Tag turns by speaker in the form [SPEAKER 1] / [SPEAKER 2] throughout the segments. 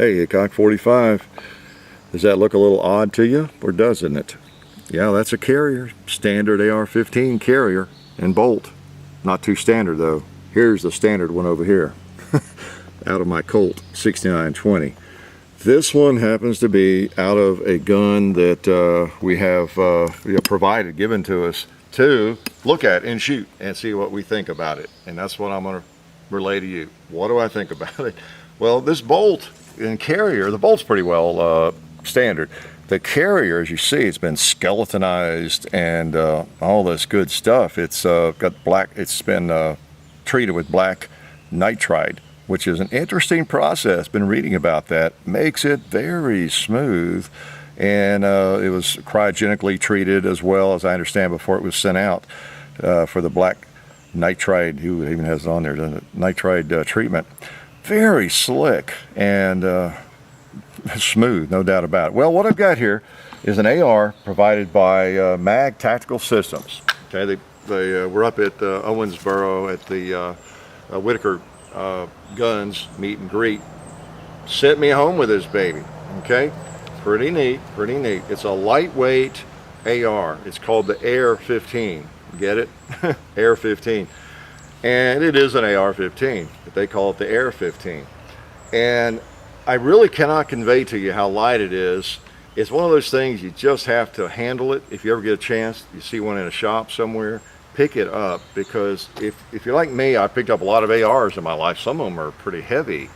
[SPEAKER 1] Hey, Cock 45, does that look a little odd to you, or doesn't it? Yeah, that's a carrier, standard AR-15 carrier and bolt. Not too standard though. Here's the standard one over here, out of my Colt 6920. This one happens to be out of a gun that we have provided, given to us to look at and shoot and see what we think about it. And that's what I'm going to relay to you. What do I think about it? Well, this bolt and carrier, the bolt's pretty well standard. The carrier, as you see, it's been skeletonized and all this good stuff. It's got black, it's been treated with black nitride, which is an interesting process. Been reading about that. Makes it very smooth, and it was cryogenically treated as well, as I understand, before it was sent out for the black nitride. Who even has it on there? Nitride treatment. Very slick and smooth, no doubt about it. Well, what I've got here is an AR provided by Mag Tactical Systems. Okay, they were up at Owensboro at the Whitaker Guns meet and greet. Sent me home with this baby. Okay, pretty neat, pretty neat. It's a lightweight AR. It's called the Air 15. Get it? Air 15. And it is an AR-15, but they call it the Air 15. And I really cannot convey to you how light it is. It's one of those things you just have to handle it. If you ever get a chance, you see one in a shop somewhere, pick it up, because if you're like me, I picked up a lot of ARs in my life. Some of them are pretty heavy,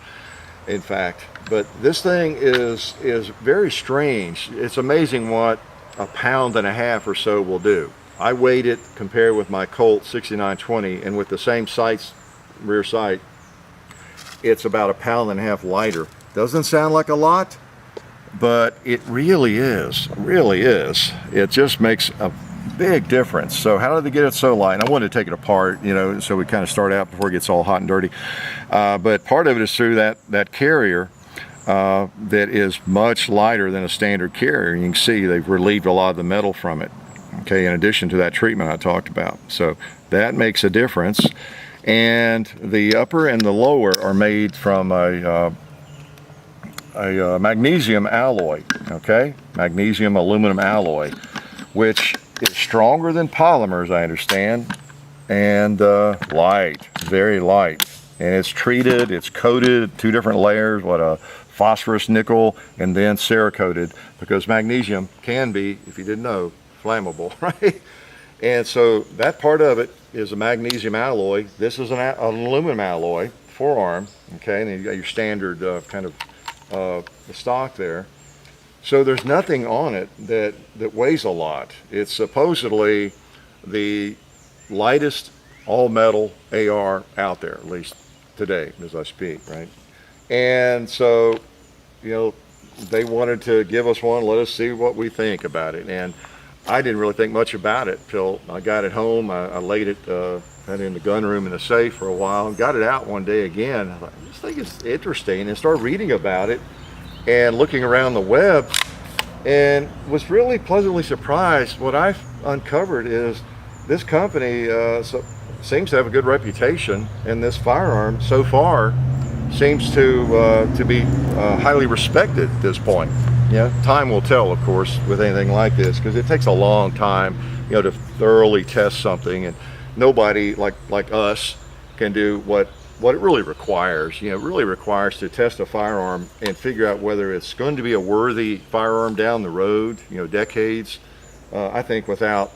[SPEAKER 1] in fact. But this thing is very strange. It's amazing what a pound and a half or so will do. I weighed it compared with my Colt 6920, and with the same sights, rear sight, it's about a pound and a half lighter. Doesn't sound like a lot, but it really is, really is. It just makes a big difference. So how did they get it so light? And I wanted to take it apart, you know, so we kind of start out before it gets all hot and dirty. But part of it is through that carrier that is much lighter than a standard carrier. You can see they've relieved a lot of the metal from it. Okay, in addition to that treatment I talked about. So that makes a difference. And the upper and the lower are made from a magnesium alloy, okay? Magnesium aluminum alloy, which is stronger than polymers, I understand, and light, very light. And it's treated, it's coated, 2 different layers, what a phosphorus nickel, and then Cerakoted, because magnesium can be, if you didn't know, flammable, right? And so that part of it is a magnesium alloy. This is an aluminum alloy, forearm, okay? And then you got your standard kind of stock there. So there's nothing on it that weighs a lot. It's supposedly the lightest all-metal AR out there, at least today, as I speak, right? And so, you know, they wanted to give us one, let us see what we think about it. And I didn't really think much about it till I got it home. I laid it had it in the gun room in the safe for a while, and got it out one day again. I thought, this thing is interesting, and started reading about it and looking around the web, and was really pleasantly surprised. What I've uncovered is this company seems to have a good reputation, and this firearm so far seems to be highly respected at this point. Yeah, time will tell, of course, with anything like this, because it takes a long time, you know, to thoroughly test something, and nobody like us can do what it really requires. You know, it really requires to test a firearm and figure out whether it's going to be a worthy firearm down the road, you know, decades. I think without,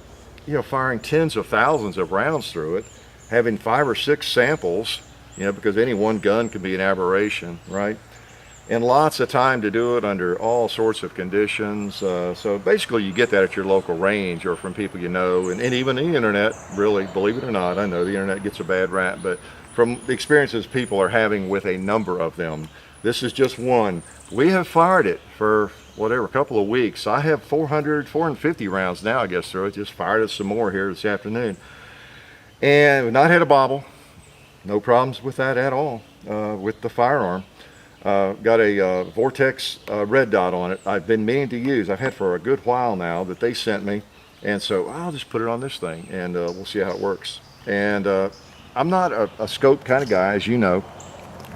[SPEAKER 1] you know, firing tens of thousands of rounds through it, having 5 or 6 samples, you know, because any one gun can be an aberration, right? And lots of time to do it under all sorts of conditions. So basically you get that at your local range or from people you know, and even the internet, really, believe it or not. I know the internet gets a bad rap, but from the experiences people are having with a number of them, this is just one. We have fired it for whatever, a couple of weeks. I have 450 rounds now, I guess, through it. Just fired it some more here this afternoon. And we've not had a bobble. No problems with that at all, with the firearm. Got a Vortex red dot on it. I've been meaning to use. I've had for a good while now that they sent me, and so I'll just put it on this thing, and we'll see how it works. And I'm not a scope kind of guy, as you know,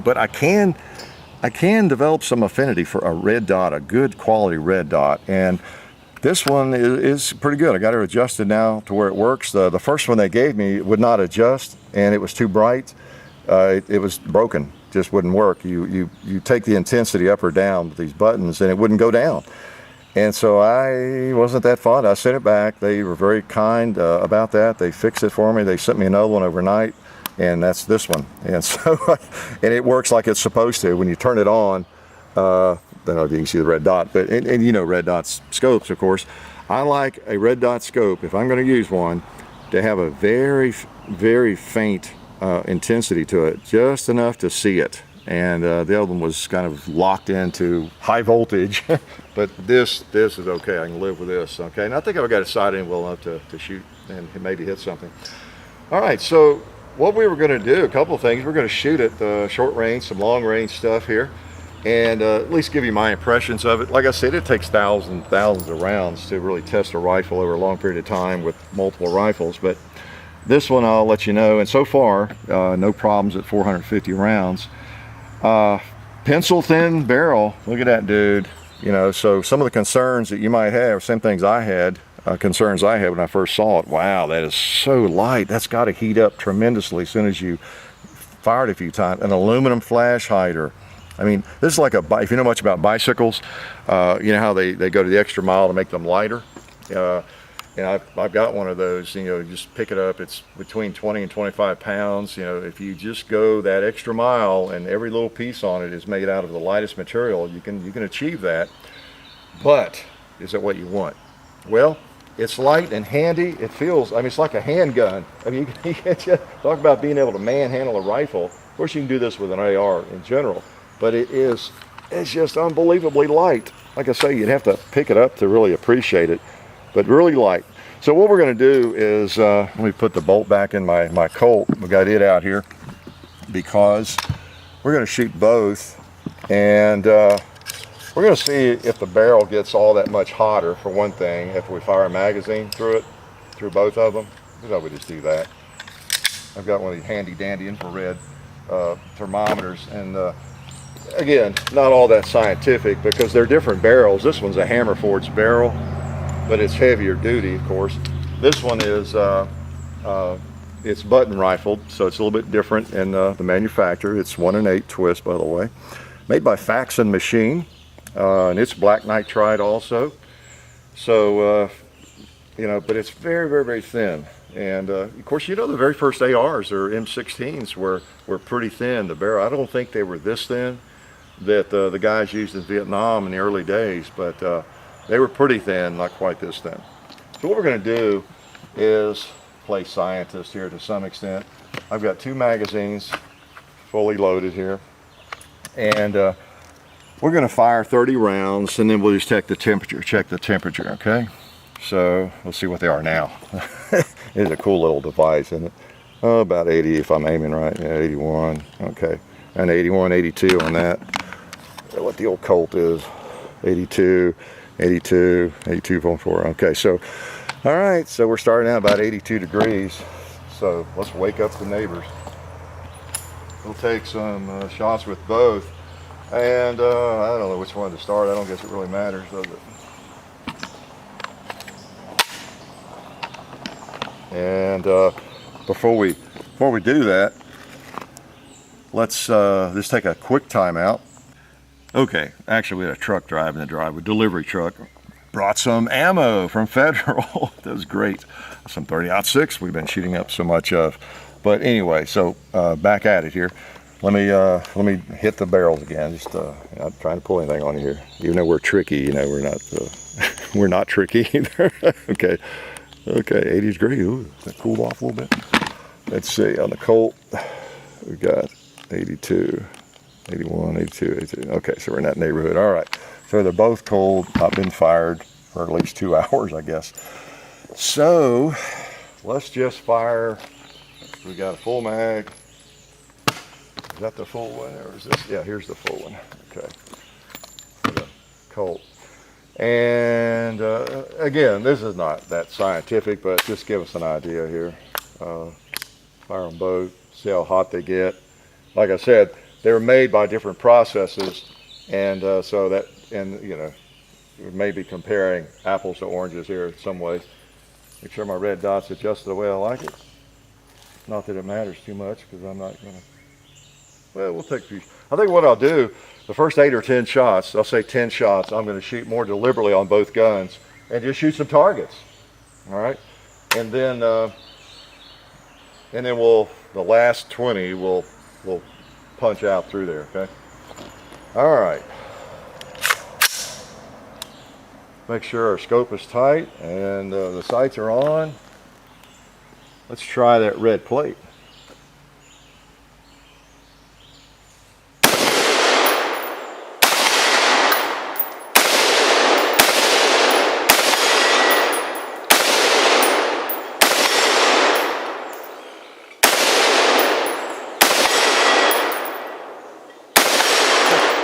[SPEAKER 1] but I can I can develop some affinity for a red dot, a good quality red dot, and this one is pretty good. I got it adjusted now to where it works. The first one they gave me would not adjust, and it was too bright. It was broken, just wouldn't work. You take the intensity up or down with these buttons, and it wouldn't go down. And so I wasn't that fond. I sent it back. They were very kind about that. They fixed it for me. They sent me another one overnight, and that's this one. And so, and it works like it's supposed to. When you turn it on, then you can see the red dot. But and you know red dot scopes, of course. I like a red dot scope, if I'm going to use one, to have a very, very faint intensity to it, just enough to see it. And the other one was kind of locked into high voltage. But this is okay. I can live with this. Okay, and I think I've got a sight in well enough to shoot and maybe hit something. All right, so what we were going to do, a couple of things. We're going to shoot at short range, some long range stuff here, and at least give you my impressions of it. Like I said, it takes thousands of rounds to really test a rifle over a long period of time with multiple rifles. But this one I'll let you know, and so far no problems at 450 rounds. Pencil thin barrel, look at that, dude. You know, so some of the concerns that you might have, same things I had, concerns I had when I first saw it. Wow, that is so light. That's got to heat up tremendously as soon as you fire it a few times. An aluminum flash hider. I mean, this is like if you know much about bicycles, you know how they go to the extra mile to make them lighter. And I've got one of those. You know, just pick it up. It's between 20 and 25 pounds. You know, if you just go that extra mile, and every little piece on it is made out of the lightest material, you can achieve that. But is it what you want? Well, it's light and handy. It feels, I mean, it's like a handgun. I mean, you can just talk about being able to manhandle a rifle. Of course, you can do this with an AR in general, but it's just unbelievably light. Like I say, you'd have to pick it up to really appreciate it. But really light. So what we're going to do is, let me put the bolt back in my Colt. We got it out here because we're going to shoot both, and we're going to see if the barrel gets all that much hotter, for one thing, if we fire a magazine through both of them. I thought we just do that. I've got one of these handy dandy infrared thermometers, and again, not all that scientific because they're different barrels. This one's a hammer forged barrel, but it's heavier duty, of course. This one is it's button rifled, so it's a little bit different in the manufacturer. It's 1 in 8 twist, by the way, made by Faxon Machine, and it's black nitride also. So you know, but it's very, very, very thin. And of course, you know, the very first ARs or M16s were pretty thin. The barrel, I don't think they were this thin that the guys used in Vietnam in the early days, but they were pretty thin, not quite this thin. So what we're going to do is play scientist here to some extent. I've got 2 magazines fully loaded here, and we're going to fire 30 rounds, and then we'll just check the temperature, okay? So we'll see what they are now. It's a cool little device, isn't it? Oh, about 80 if I'm aiming right. Yeah, 81, okay. And 81, 82 on that. What the old Colt is, 82. 82, 82.4. Okay, so all right, so we're starting out about 82 degrees. So let's wake up the neighbors. We'll take some shots with both, and I don't know which one to start. I don't guess it really matters, does it? And before we do that, let's just take a quick time out. Okay, actually we had a truck driving the drive, a delivery truck. Brought some ammo from Federal. That was great. Some 30-06 we've been shooting up so much of. But anyway, so back at it here. Let me hit the barrels again. Just not trying to pull anything on you here. Even though we're tricky, you know, we're not tricky either. Okay, 80 degrees. Ooh, that cooled off a little bit. Let's see, on the Colt, we got 82. 81, 82, 82. Okay, so we're in that neighborhood. All right. So they're both cold. I've been fired for at least 2 hours, I guess. So let's just fire. We got a full mag. Is that the full one, or is this? Yeah, here's the full one. Okay. For the Colt. And again, this is not that scientific, but just give us an idea here. Fire them both. See how hot they get. Like I said, they were made by different processes, and so that, and you know, we may be comparing apples to oranges here in some ways. Make sure my red dot's adjusted the way I like it. Not that it matters too much, because I'm not gonna, well, we'll take a few. I think what I'll do, the first 8 or 10 shots, I'll say 10 shots, I'm gonna shoot more deliberately on both guns and just shoot some targets, all right? And then we'll, the last 20, we'll punch out through there, okay? All right. Make sure our scope is tight and the sights are on. Let's try that red plate.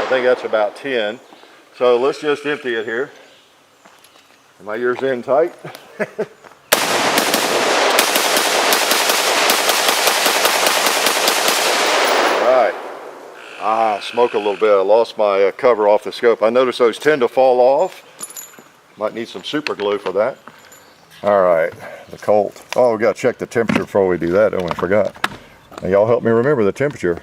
[SPEAKER 1] I think that's about 10. So let's just empty it here. Are my ears in tight? Alright. Smoke a little bit. I lost my cover off the scope. I noticed those tend to fall off. Might need some super glue for that. Alright, the Colt. Oh, we got to check the temperature before we do that. Oh, I forgot. Now, y'all help me remember the temperature.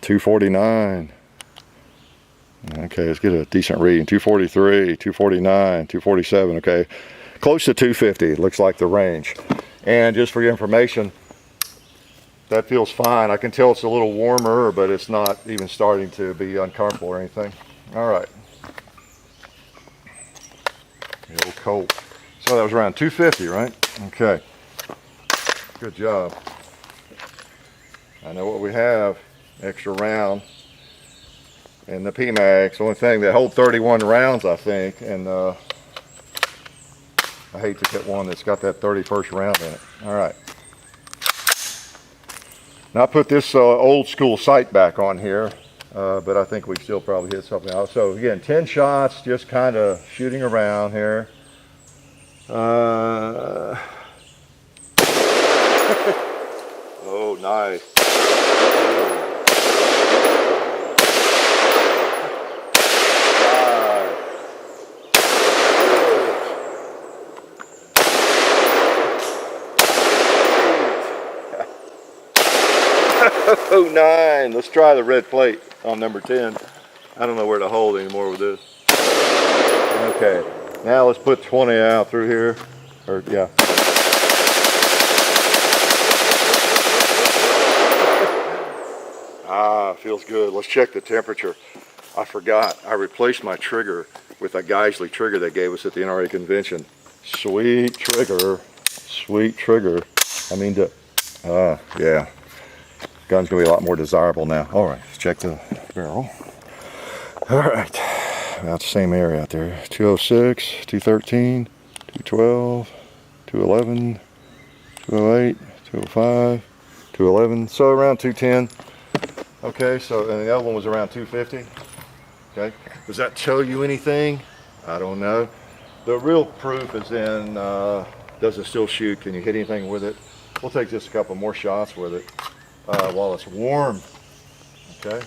[SPEAKER 1] 249. Okay, let's get a decent reading. 243, 249, 247. Okay, close to 250. Looks like the range. And just for your information, that feels fine. I can tell it's a little warmer, but it's not even starting to be uncomfortable or anything. All right. The old Colt. So that was around 250, right? Okay. Good job. I know what we have. Extra round. And the PMAX, the only thing that hold 31 rounds, I think, and I hate to get one that's got that 31st round in it. All right. Now I put this old school sight back on here, but I think we still probably hit something else. So again, 10 shots, just kind of shooting around here. Oh, nice. Oh, 9. Let's try the red plate on number 10. I don't know where to hold anymore with this. Okay, now let's put 20 out through here. Or, yeah. Feels good. Let's check the temperature. I forgot. I replaced my trigger with a Geisley trigger they gave us at the NRA convention. Sweet trigger. Sweet trigger. I mean, yeah. Gun's gonna be a lot more desirable now. All right, let's check the barrel. All right, about the same area out there. 206, 213, 212, 211, 208, 205, 211. So around 210. Okay, so and the other one was around 250. Okay, does that tell you anything? I don't know. The real proof is in, does it still shoot? Can you hit anything with it? We'll take just a couple more shots with it. While it's warm, okay?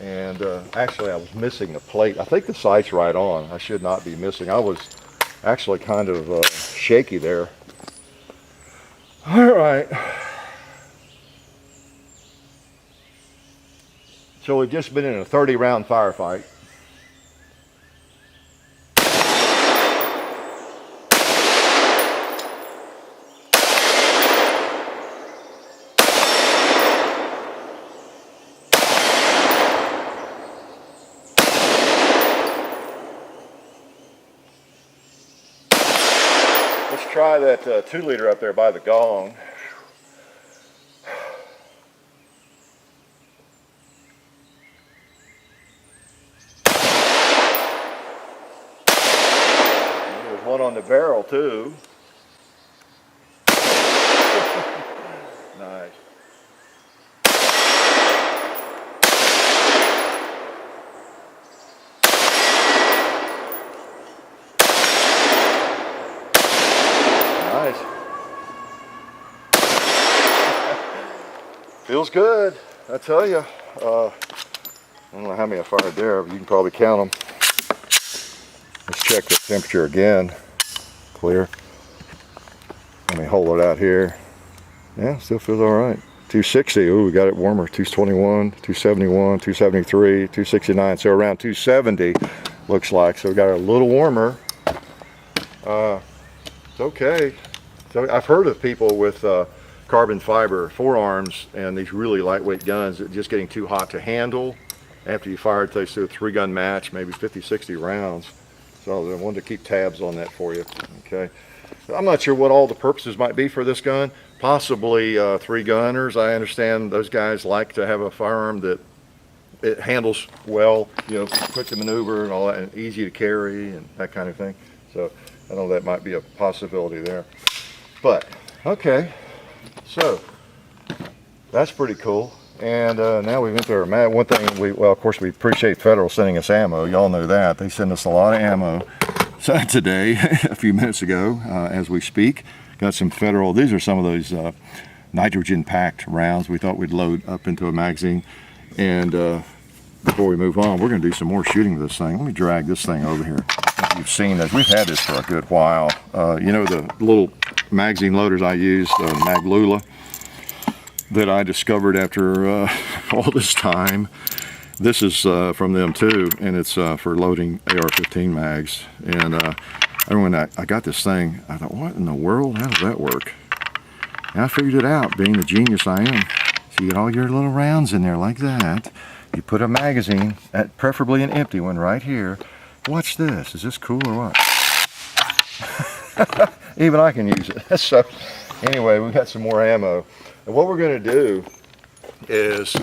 [SPEAKER 1] And actually I was missing the plate. I think the sight's right on. I should not be missing. I was actually kind of shaky there. All right. So we've just been in a 30-round firefight. Try that 2-liter up there by the gong. There's one on the barrel too. Nice. Feels good, I tell you. I don't know how many I fired there, but you can probably count them. Let's check the temperature again. Clear. Let me hold it out here. Yeah, still feels all right. 260. Ooh, we got it warmer. 221, 271, 273, 269. So around 270 looks like. So we got it a little warmer. It's okay. So I've heard of people with carbon fiber forearms and these really lightweight guns that just getting too hot to handle after you fire it. They do a 3-gun match, maybe 50, 60 rounds. So I wanted to keep tabs on that for you. Okay. I'm not sure what all the purposes might be for this gun. Possibly 3-gunners. I understand those guys like to have a firearm that it handles well, you know, quick to maneuver and all that, and easy to carry and that kind of thing. So I know that might be a possibility there. But okay, so that's pretty cool. And now we've entered our mag. One thing, well, of course, we appreciate Federal sending us ammo. Y'all know that. They send us a lot of ammo. So today, a few minutes ago, as we speak, got some Federal. These are some of those nitrogen-packed rounds we thought we'd load up into a magazine. And before we move on, we're going to do some more shooting with this thing. Let me drag this thing over here. You've seen this. We've had this for a good while. You know the little magazine loaders I use, the Maglula, that I discovered after all this time. This is from them too, and it's for loading AR-15 mags. And when I got this thing, I thought, what in the world? How does that work? And I figured it out, being the genius I am. So you get all your little rounds in there like that. You put a magazine, preferably an empty one, right here. Watch this. Is this cool or what? Even I can use it. So anyway, we got some more ammo. And what we're going to do is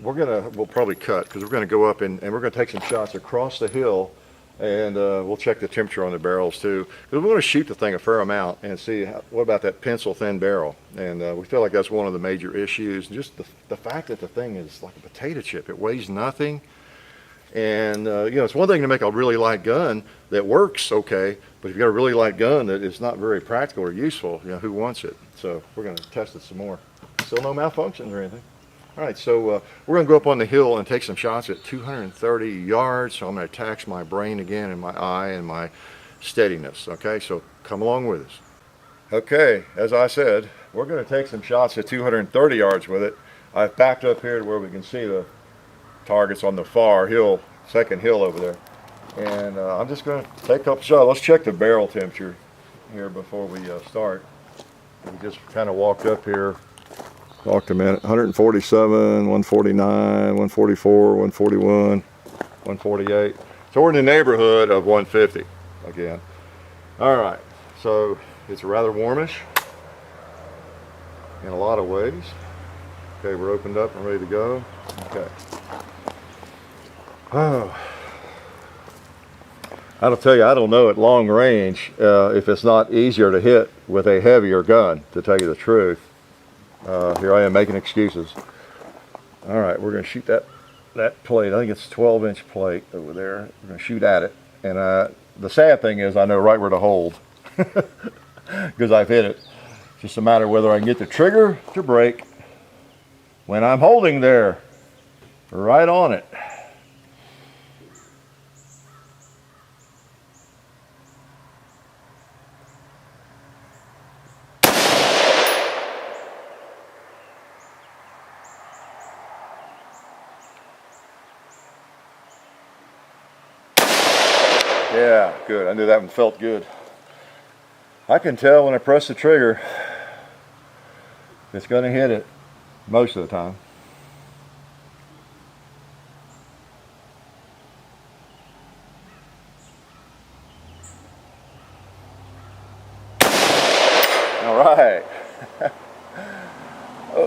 [SPEAKER 1] we'll probably cut, because we're going to go up and we're going to take some shots across the hill, and we'll check the temperature on the barrels too, because we want to shoot the thing a fair amount and see what about that pencil thin barrel. And we feel like that's one of the major issues. Just the fact that the thing is like a potato chip. It weighs nothing. And you know, it's one thing to make a really light gun that works okay, but if you've got a really light gun that is not very practical or useful, you know, who wants it? So we're going to test it some more. Still no malfunctions or anything. All right, so we're going to go up on the hill and take some shots at 230 yards. So I'm going to tax my brain again and my eye and my steadiness. Okay, so come along with us. Okay, as I said, we're going to take some shots at 230 yards with it. I've backed up here to where we can see the targets on the far hill, second hill over there. And I'm just going to take a couple shots. Let's check the barrel temperature here before we start. We just kind of walked up here. Walked a minute. 147, 149, 144, 141, 148. So we're in the neighborhood of 150 again. All right, so it's rather warmish in a lot of ways. Okay, we're opened up and ready to go. Okay. Oh. I'll tell you, I don't know at long range if it's not easier to hit with a heavier gun, to tell you the truth. Here I am making excuses. All right, we're going to shoot that plate. I think it's a 12-inch plate over there. We're going to shoot at it. And the sad thing is I know right where to hold because I've hit it. It's just a matter of whether I can get the trigger to break when I'm holding there, right on it. Yeah, good. I knew that one felt good. I can tell when I press the trigger, it's going to hit it most of the time. All right.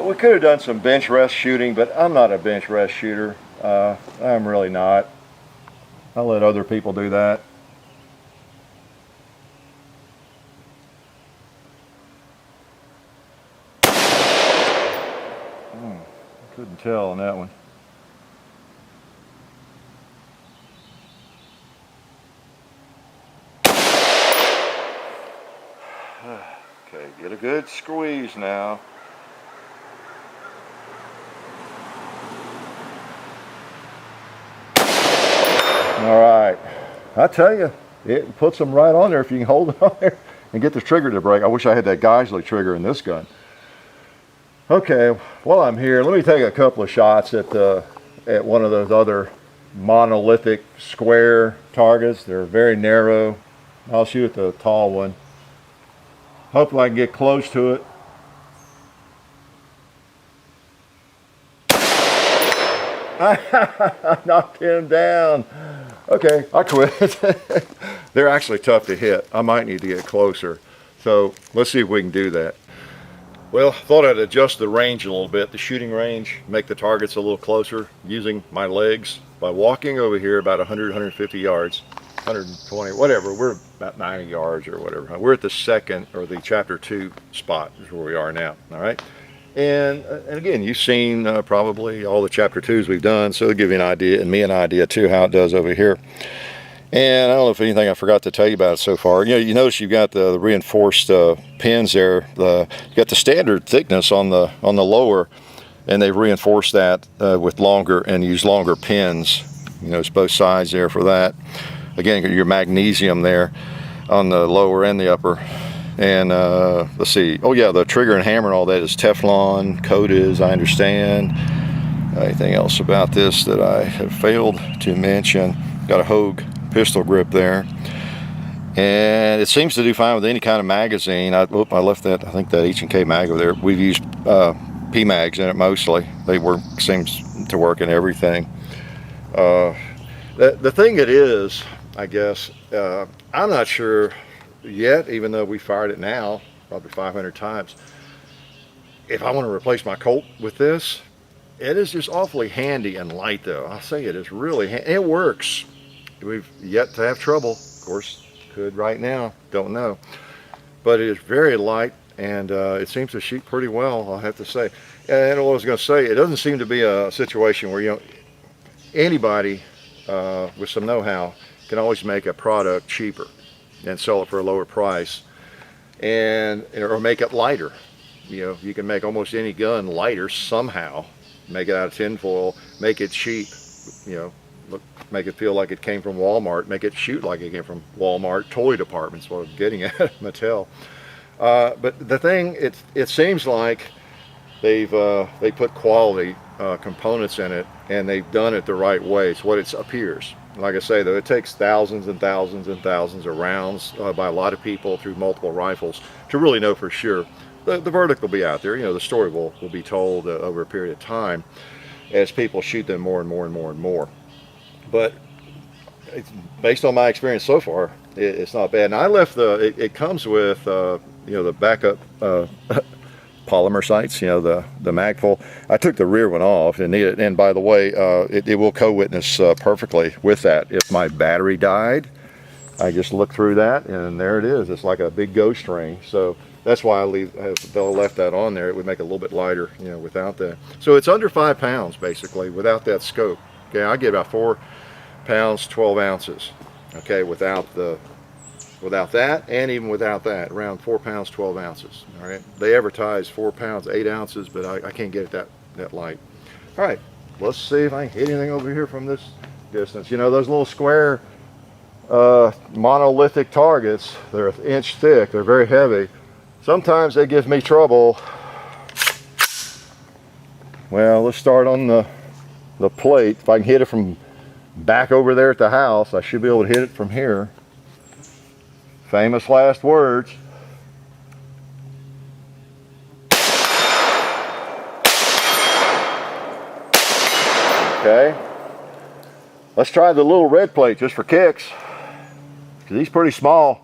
[SPEAKER 1] We could have done some bench rest shooting, but I'm not a bench rest shooter. I'm really not. I'll let other people do that. Couldn't tell on that one. Okay, get a good squeeze now. All right, I tell you, it puts them right on there if you can hold it on there and get the trigger to break. I wish I had that Geisley trigger in this gun. Okay, while I'm here, let me take a couple of shots at one of those other monolithic square targets. They're very narrow. I'll shoot at the tall one. Hopefully I can get close to it. I knocked him down. Okay, I quit. They're actually tough to hit. I might need to get closer. So let's see if we can do that. Well, thought I'd adjust the range a little bit, the shooting range, make the targets a little closer using my legs by walking over here about 100, 150 yards, 120, whatever. We're about 90 yards or whatever. We're at the second, or the chapter 2 spot is where we are now, all right? And again, you've seen probably all the chapter 2s we've done, so it'll give you an idea, and me an idea too, how it does over here. And I don't know if anything I forgot to tell you about it so far. You know, you notice you've got the reinforced pins there. You got the standard thickness on the lower, and they've reinforced that with longer and use longer pins. You know, it's both sides there for that. Again, your magnesium there on the lower and the upper. And let's see. Oh yeah, the trigger and hammer and all that is Teflon coated, as I understand. Anything else about this that I have failed to mention? Got a Hogue pistol grip there, and it seems to do fine with any kind of magazine. I left that, I think that H&K mag over there. We've used P-mags in it mostly. They seems to work in everything. The thing it is, I guess, I'm not sure yet, even though we fired it now probably 500 times, if I want to replace my Colt with this. It is just awfully handy and light though. I'll say it is really handy. It works. We've yet to have trouble. Of course, could right now, don't know. But it is very light, and it seems to shoot pretty well, I'll have to say. And what I was going to say, it doesn't seem to be a situation where, you know, anybody with some know-how can always make a product cheaper and sell it for a lower price, or make it lighter. You know, you can make almost any gun lighter somehow, make it out of tinfoil, make it cheap, you know, make it feel like it came from Walmart, make it shoot like it came from Walmart toy departments, what I'm getting at, Mattel. But the thing, it seems like they put quality components in it, and they've done it the right way. It's what it appears. Like I say though, it takes thousands and thousands and thousands of rounds by a lot of people through multiple rifles to really know for sure. The verdict will be out there. You know, the story will be told over a period of time as people shoot them more and more and more and more. But based on my experience so far, it's not bad. And I left it comes with you know, the backup polymer sights, you know, the magpul. I took the rear one off and needed, and by the way, it will co-witness perfectly with that. If my battery died, I just look through that and there it is. It's like a big ghost ring. So that's why I left that on there. It would make it a little bit lighter, you know, without that. So it's under 5 pounds basically without that scope. Okay, I get about 4 pounds 12 ounces. Okay, without that, and even without that, around 4 pounds 12 ounces. All right, they advertise 4 pounds 8 ounces, but I can't get it that light. All right, let's see if I can hit anything over here from this distance. You know, those little square monolithic targets, they're 1 inch thick, they're very heavy. Sometimes they give me trouble. Well, let's start on the plate. If I can hit it from back over there at the house, I should be able to hit it from here. Famous last words. Okay. Let's try the little red plate just for kicks, because he's pretty small.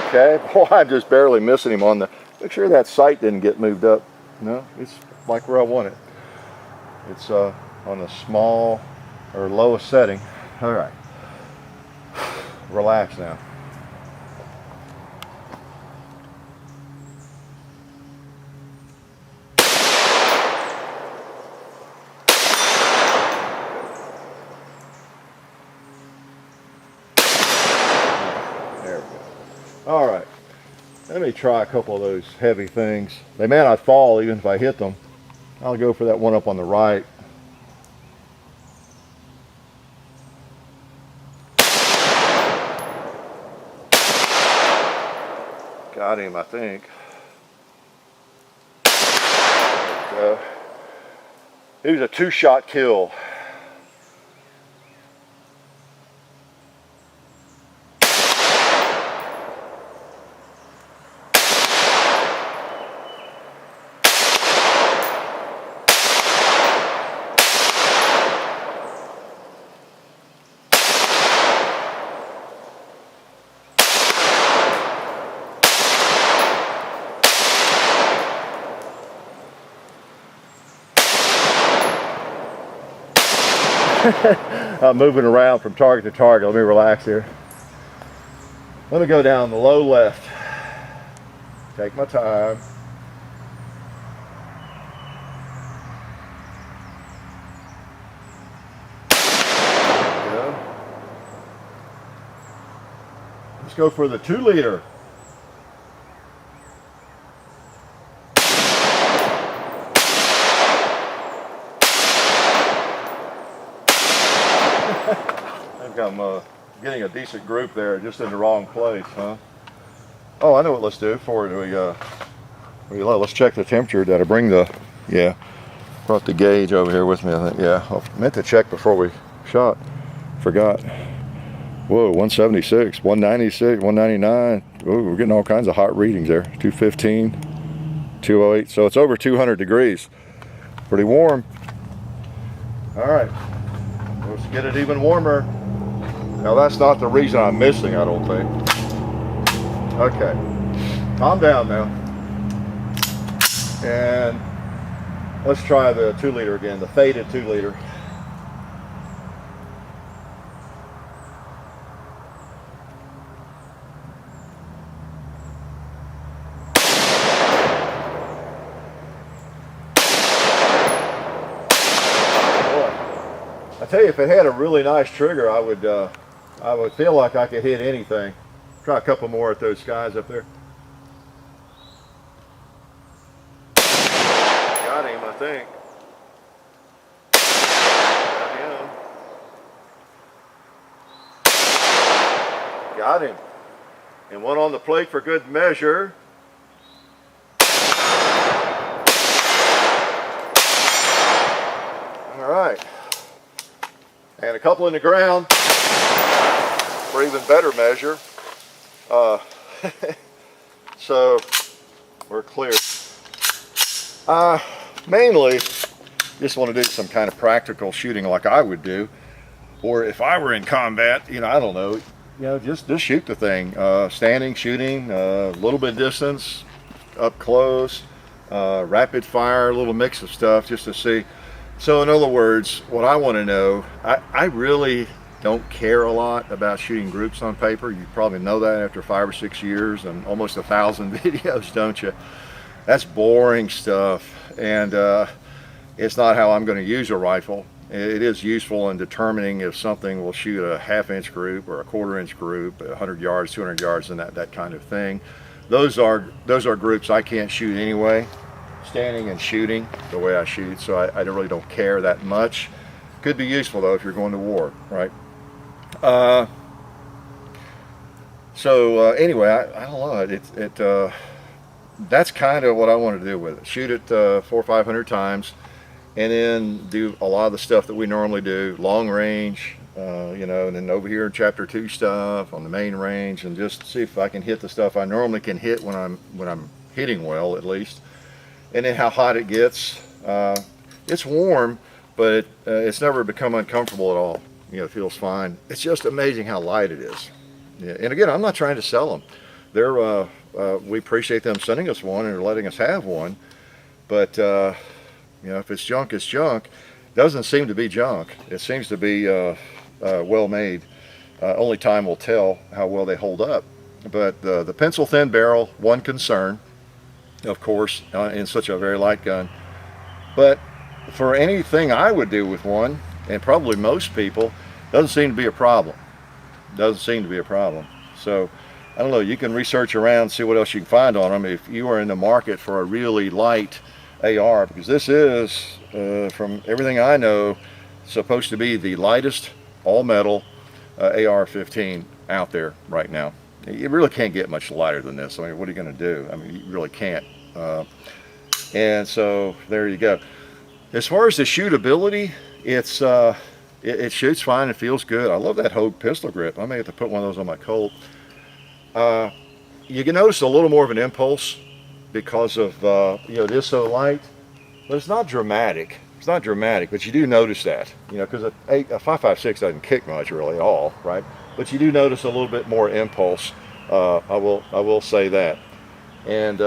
[SPEAKER 1] Okay, boy, I'm just barely missing him on the, make sure that sight didn't get moved up. No, it's like where I want it. It's on the small or lowest setting. All right, relax now. There we go. All right. Let me try a couple of those heavy things. They may not fall even if I hit them. I'll go for that one up on the right. Got him, I think. He was a 2-shot kill. I'm moving around from target to target. Let me relax here. Let me go down the low left. Take my time. Let's go for the 2-liter. I think I'm getting a decent group there, just in the wrong place, huh? Oh, I know what let's do. Before let's check the temperature. Did I bring brought the gauge over here with me, I think. Yeah, I meant to check before we shot. Forgot. Whoa, 176, 196, 199. Ooh, we're getting all kinds of hot readings there. 215, 208. So it's over 200 degrees. Pretty warm. All right. Let's get it even warmer. Now that's not the reason I'm missing, I don't think. Okay, calm down now. And let's try the 2-liter again, the faded 2-liter. I tell you, if it had a really nice trigger, I would feel like I could hit anything. Try a couple more at those guys up there. Got him, I think. Got him. And one on the plate for good measure. All right. And a couple in the ground for even better measure. So we're clear. Mainly just want to do some kind of practical shooting like I would do, or if I were in combat, I don't know, just shoot the thing, standing, shooting, a little bit distance, up close, rapid fire, a little mix of stuff just to see. So in other words, what I want to know, I really don't care a lot about shooting groups on paper. You probably know that after 5 or 6 years and almost 1,000 videos, don't you? That's boring stuff, and it's not how I'm going to use a rifle. It is useful in determining if something will shoot a 1/2-inch group or a 1/4-inch group, 100 yards, 200 yards, and that kind of thing. Those are groups I can't shoot anyway, standing and shooting the way I shoot, so I really don't care that much. Could be useful though if you're going to war, right? Anyway, I don't know. That's kind of what I want to do with it. Shoot it 400 or 500 times, and then do a lot of the stuff that we normally do, long range, and then over here in chapter 2 stuff on the main range, and just see if I can hit the stuff I normally can hit when I'm hitting well, at least. And then how hot it gets. It's warm, but it's never become uncomfortable at all. It feels fine. It's just amazing how light it is. Yeah. And again, I'm not trying to sell them. We appreciate them sending us one and letting us have one. But if it's junk, it's junk. It doesn't seem to be junk. It seems to be well made. Only time will tell how well they hold up. But the pencil thin barrel, one concern, of course, in such a very light gun. But for anything I would do with one, and probably most people, doesn't seem to be a problem. Doesn't seem to be a problem. So I don't know, you can research around, see what else you can find on them if you are in the market for a really light AR, because this is, from everything I know, supposed to be the lightest all-metal AR-15 out there right now. You really can't get much lighter than this. I mean, what are you going to do? I mean, you really can't. And so there you go. As far as the shootability, it shoots fine and feels good. I love that Hogue pistol grip. I may have to put one of those on my Colt. You can notice a little more of an impulse because of, it is so light, but it's not dramatic. It's not dramatic, but you do notice that, because a 5.56 doesn't kick much really at all, right? But you do notice a little bit more impulse. I will say that. And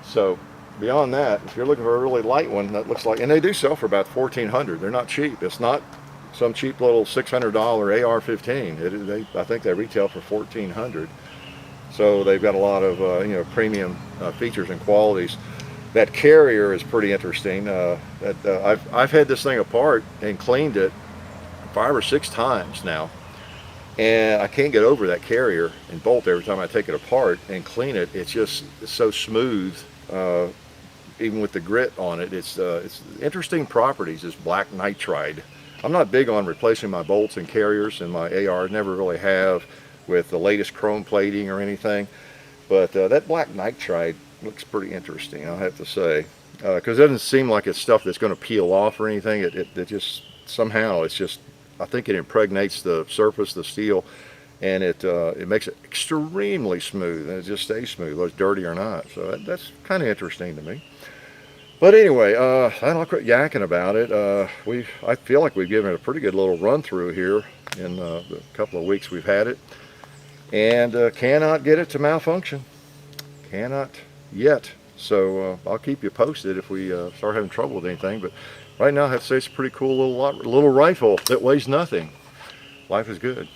[SPEAKER 1] so beyond that, if you're looking for a really light one, that looks like, and they do sell for about $1,400. They're not cheap. It's not some cheap little $600 AR-15. I think they retail for $1,400. So they've got a lot of premium features and qualities. That carrier is pretty interesting. I've had this thing apart and cleaned it 5 or 6 times now, and I can't get over that carrier and bolt every time I take it apart and clean it. It's so smooth, even with the grit on it. It's interesting properties. This black nitride. I'm not big on replacing my bolts and carriers in my AR. Never really have, with the latest chrome plating or anything. But that black nitride looks pretty interesting, I'll have to say, because it doesn't seem like it's stuff that's going to peel off or anything. It just somehow, I think it impregnates the surface, the steel, and it makes it extremely smooth, and it just stays smooth, whether it's dirty or not. So that's kind of interesting to me. But anyway, I'll quit yakking about it. I feel like we've given it a pretty good little run through here in the couple of weeks we've had it, and cannot get it to malfunction. Cannot yet. So I'll keep you posted if we start having trouble with anything. But right now, I have to say it's a pretty cool little rifle that weighs nothing. Life is good.